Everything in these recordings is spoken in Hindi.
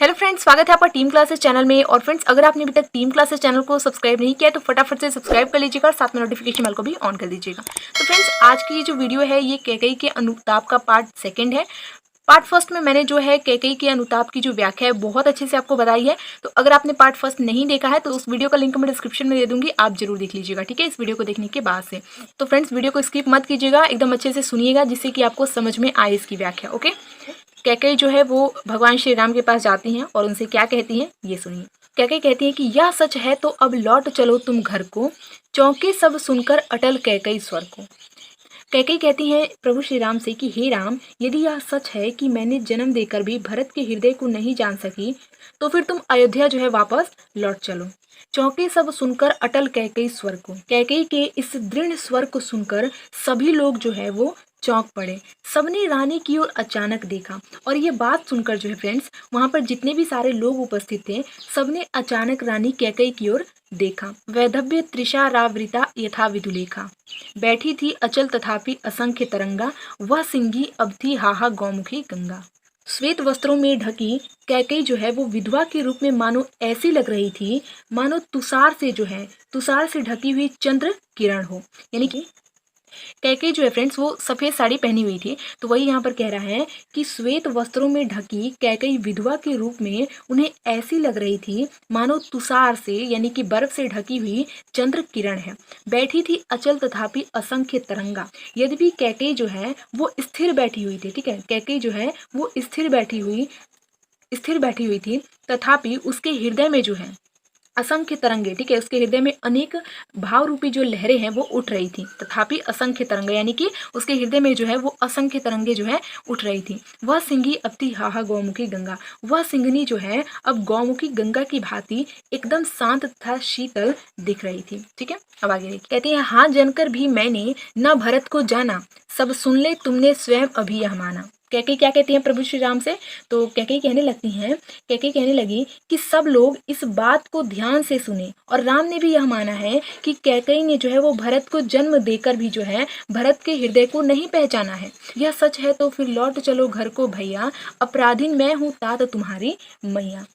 हेलो फ्रेंड्स, स्वागत है आपका टीम क्लासेस चैनल में। और फ्रेंड्स, अगर आपने अभी तक टीम क्लासेस चैनल को सब्सक्राइब नहीं किया है तो फटाफट से सब्सक्राइब कर लीजिएगा और साथ में नोटिफिकेशन बेल को भी ऑन कर दीजिएगा। तो फ्रेंड्स, आज की ये जो वीडियो है ये कैकेयी के अनुताप का पार्ट सेकंड है। पार्ट फर्स्ट में मैंने जो है कैकेयी के अनुताप की जो व्याख्या है बहुत अच्छे से आपको बताई है। तो अगर आपने पार्ट फर्स्ट नहीं देखा है तो उस वीडियो का लिंक मैं डिस्क्रिप्शन में दे दूंगी, आप जरूर देख लीजिएगा, ठीक है, इस वीडियो को देखने के बाद से। तो फ्रेंड्स, वीडियो को स्किप मत कीजिएगा, एकदम अच्छे से सुनिएगा जिससे कि आपको समझ में आए इसकी व्याख्या। ओके, कैकेयी जो है वो भगवान श्री राम के पास जाती हैं और उनसे क्या कहती हैं ये सुनिए। कैकेयी कहती है कि यह सच है तो अब लौट चलो तुम घर को, चौंके सब सुनकर अटल कैकेयी स्वर को। कैकेयी कहती है प्रभु श्री राम से कि हे राम, यदि यह सच है कि मैंने जन्म देकर भी भरत के हृदय को नहीं जान सकी तो फिर तुम अयोध्या जो है वापस लौट चलो। चौंके सब सुनकर अटल कैकेयी स्वर को। कैकेयी के इस दृढ़ स्वर को सुनकर सभी लोग जो है वो चौंक पड़े। सबने रानी की ओर अचानक देखा और ये बात सुनकर जो है फ्रेंड्स, वहां पर जितने भी सारे लोग उपस्थित थे सबने अचानक रानी कैकेयी की ओर देखा। वैधव्य तृषा रावृता यथा विदुलेखा, बैठी थी अचल तथापि असंख्य तरंगा, वह सिंगी अब थी हाहा गौमुखी गंगा। श्वेत वस्त्रों में ढकी कैकेयी जो है वो विधवा के रूप में मानो ऐसी लग रही थी मानो तुषार से ढकी हुई चंद्र किरण हो। यानी कि कैकेयी जो है फ्रेंड्स वो सफेद साड़ी पहनी हुई थी। तो वही यहाँ पर कह रहा है कि श्वेत वस्त्रों में ढकी कैकेयी विधवा के रूप में उन्हें ऐसी लग रही थी मानो तुषार से यानी कि बर्फ से ढकी हुई चंद्र किरण है। बैठी थी अचल तथापि असंख्य तरंगा, यद्यपि कैकेयी जो है वो स्थिर बैठी हुई थी। ठीक है, कैकेयी जो है वो स्थिर बैठी हुई थी, तथापि उसके हृदय में जो है असंख्य तरंगे, ठीक है, उसके हृदय में अनेक भाव रूपी जो लहरें हैं वो उठ रही थी। तथापि असंख्य तरंगे यानी कि उसके हृदय में जो है वो असंख्य तरंगे जो है उठ रही थी। वह सिंगी अब थी हाहा गौमुखी गंगा, वह सिंगनी जो है अब गौमुखी गंगा की भांति एकदम शांत तथा शीतल दिख रही थी। ठीक है, अब आगे देखिए। कहती है हाँ जानकर भी मैंने न भरत को जाना, सब सुन ले तुमने स्वयं अभी यह माना। कैकेयी क्या कहती हैं प्रभु श्री राम से? तो कैकेयी कहने लगी कि सब लोग इस बात को ध्यान से सुने और राम ने भी यह माना है कि कैकेयी ने जो है वो भरत को जन्म देकर भी जो है भरत के हृदय को नहीं पहचाना है। यह सच है तो फिर लौट चलो घर को भैया, अपराधीन मैं हूँ तात तुम्हारी मैया।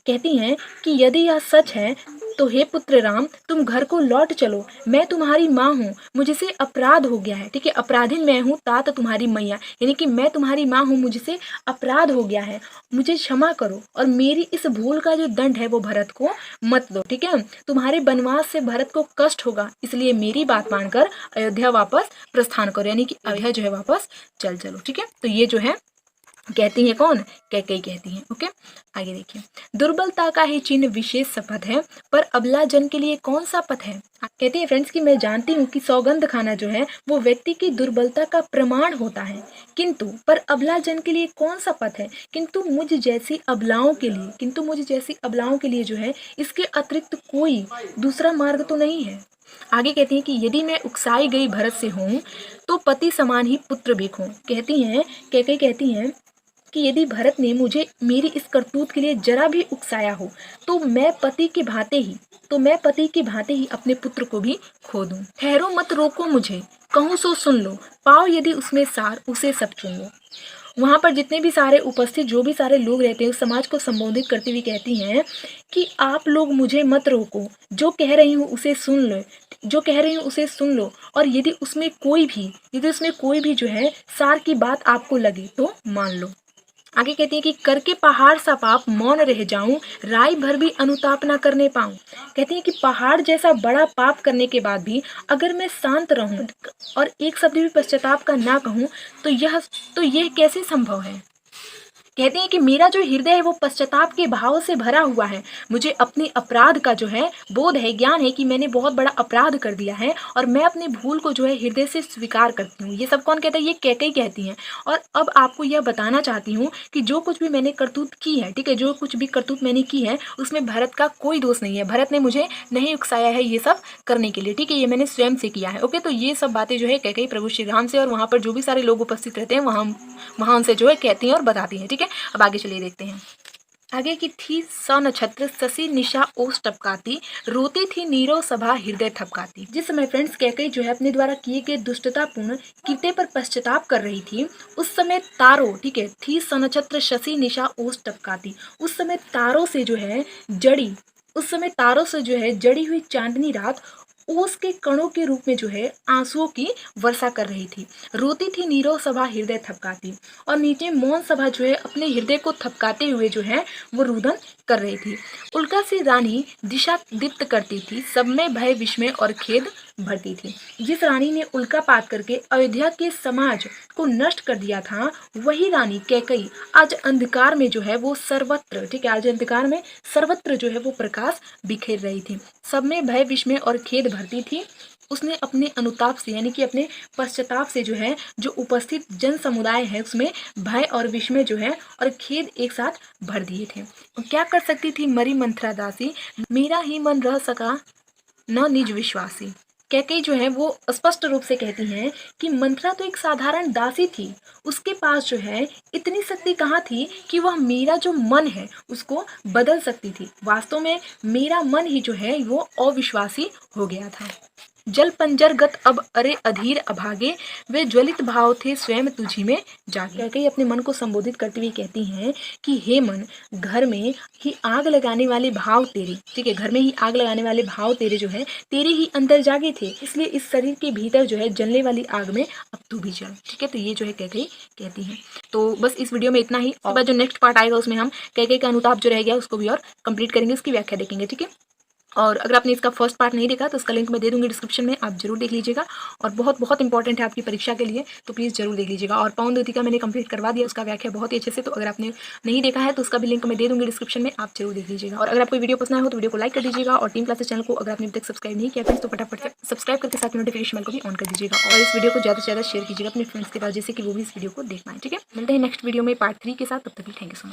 कहती हैं कि यदि यह सच है तो हे पुत्र राम तुम घर को लौट चलो, मैं तुम्हारी माँ हूँ, मुझसे अपराध हो गया है। ठीक है, अपराधीन मैं हूँ तात तुम्हारी मैया, यानी कि मैं तुम्हारी माँ हूँ, मुझसे अपराध हो गया है, मुझे क्षमा करो और मेरी इस भूल का जो दंड है वो भरत को मत दो। ठीक है, तुम्हारे वनवास से भरत को कष्ट होगा, इसलिए मेरी बात मानकर अयोध्या वापस प्रस्थान करो, यानी कि अयोध्या जो है वापस चल चलो। ठीक है, तो ये जो है कहती है कौन? कैकेयी कहती है। ओके, आगे देखिए। दुर्बलता का ही चिन्ह विशेष शपथ है, पर अबला जन के लिए कौन सा पथ है? कहती है फ्रेंड्स कि मैं जानती हूँ कि सौगंध खाना जो है वो व्यक्ति की दुर्बलता का प्रमाण होता है, किंतु पर अबला जन के लिए कौन सा पथ है? किंतु मुझ जैसी अबलाओं के लिए जो है इसके अतिरिक्त कोई दूसरा मार्ग तो नहीं है। आगे कहती है कि यदि मैं उकसाई गई भरत से हूँ तो पति समान ही पुत्र भी खो। कैकेयी कहती हैं कि यदि भरत ने मुझे मेरी इस करतूत के लिए जरा भी उकसाया हो तो मैं पति की भांति ही अपने पुत्र को भी खो दूं। ठहरो मत रोको मुझे, कहूँ सो सुन लो, पाओ यदि उसमें सार उसे सब चुन लो। वहां पर जितने भी सारे उपस्थित जो भी सारे लोग रहते हैं उस समाज को संबोधित करती हुई कहती हैं कि आप लोग मुझे मत रोको, जो कह रही हूँ उसे सुन लो और यदि उसमें कोई भी जो है सार की बात आपको लगे तो मान लो। आगे कहती है कि करके पहाड़ सा पाप मौन रह जाऊं, राय भर भी अनुताप ना करने पाऊं। कहती है कि पहाड़ जैसा बड़ा पाप करने के बाद भी अगर मैं शांत रहूं और एक शब्द भी पश्चाताप का ना कहूं तो यह कैसे संभव है? कहते हैं कि मेरा जो हृदय है वो पश्चाताप के भाव से भरा हुआ है, मुझे अपने अपराध का जो है बोध है, ज्ञान है कि मैंने बहुत बड़ा अपराध कर दिया है और मैं अपने भूल को जो है हृदय से स्वीकार करती हूँ। ये सब कौन कहता है? ये कैकेयी कहती हैं। और अब आपको यह बताना चाहती हूँ कि जो कुछ भी मैंने करतूत की है, ठीक है, जो कुछ भी करतूत मैंने की है उसमें भरत का कोई दोष नहीं है, भरत ने मुझे नहीं उकसाया है ये सब करने के लिए। ठीक है, ये मैंने स्वयं से किया है। ओके, तो ये सब बातें जो है कैकेयी प्रभु श्री राम से और वहाँ पर जो भी सारे लोग उपस्थित रहते हैं वहाँ उनसे जो है कहती हैं और बताती हैं। ठीक है, अब आगे चलिए देखते हैं। आगे की थी स नक्षत्र शशि निशा ओस टपकाती, रोती थी नीरव सभा हृदय थपकाती। जिस समय फ्रेंड्स कैकेयी जो है अपने द्वारा किए गए दुष्टतापूर्ण कृत्य पर पश्चाताप कर रही थी, उस समय तारों, ठीक है, थी स नक्षत्र शशि निशा ओस टपकाती, उस समय तारों से जो है जड़ी, उस समय तारों से जो है जड़ी हुई चांदनी रात ओस के कणों के रूप में जो है आंसुओं की वर्षा कर रही थी। रोती थी नीरव सभा हृदय थपकाती, और नीचे मौन सभा जो है अपने हृदय को थपकाते हुए जो है वो रुदन कर रही थी। उल्का सी रानी दिशा दीप्त करती थी, सब में भय विस्मय और खेद भरती थी। जिस रानी ने उल्कापात करके अयोध्या के समाज को नष्ट कर दिया था, वही रानी कैकेयी आज अंधकार में जो है वो सर्वत्र, ठीक है, आज अंधकार में सर्वत्र जो है वो प्रकाश बिखेर रही थी, सब में भय विस्मय और खेद भरती थी। उसने अपने अनुताप से, यानी कि अपने पश्चाताप से जो है, जो उपस्थित जन समुदाय है उसमें भय और विस्मय जो है और खेद एक साथ भर दिए थे। क्या कर सकती थी मरी मंथरा दासी, मेरा ही मन रह सका न निज विश्वासी। कैकेयी जो है वो स्पष्ट रूप से कहती हैं कि मंथरा तो एक साधारण दासी थी, उसके पास जो है इतनी शक्ति कहाँ थी कि वह मेरा जो मन है उसको बदल सकती थी। वास्तव में मेरा मन ही जो है वो अविश्वासी हो गया था। जल पंजरगत अब अरे अधीर अभागे, वे ज्वलित भाव थे स्वयं तुझी में जागे। कैकेयी अपने मन को संबोधित करते हुए कहती हैं कि हे मन, घर में ही आग लगाने वाले भाव तेरे, ठीक है, घर में ही आग लगाने वाले भाव तेरे जो है तेरे ही अंदर जागे थे, इसलिए इस शरीर के भीतर जो है जलने वाली आग में अब तू भी जल। ठीक है, तो ये जो है कैकेयी कहती है। तो बस इस वीडियो में इतना ही, और जो नेक्स्ट पार्ट आएगा उसमें हम कैकेयी का अनुताप जो रह गया उसको भी और कंप्लीट करेंगे, उसकी व्याख्या देखेंगे। ठीक है, और अगर आपने इसका फर्स्ट पार्ट नहीं देखा तो उसका लिंक मैं दे दूंगी डिस्क्रिप्शन में, आप जरूर देख लीजिएगा, और बहुत बहुत इंपॉर्टेंट है आपकी परीक्षा के लिए, तो प्लीज़ जरूर देख लीजिएगा। और पवन द्युति का मैंने कंप्लीट करवा दिया, उसका व्याख्या बहुत ही अच्छे से, तो अगर आपने नहीं देखा है तो उसका भी लिंक मैं दे दूंगी डिस्क्रिप्शन में, आप जरूर देख लीजिएगा। और अगर आपको वीडियो पसंद आया हो तो वीडियो को लाइक कर दीजिएगा, और टीम क्लासेस चैनल को अगर आपने अभी तक सब्सक्राइब नहीं किया तो फटाफट से सब्सक्राइब करके साथ नोटिफिकेशन बेल को भी ऑन कर दीजिएगा, और इस वीडियो को ज़्यादा से ज़्यादा शेयर कीजिएगा अपने फ्रेंड्स के पास, जिससे कि वो भी इस वीडियो को देख पाएं। ठीक है, मिलते हैं नेक्स्ट वीडियो में पार्ट 3 के साथ, तब तक थैंक यू सो मच।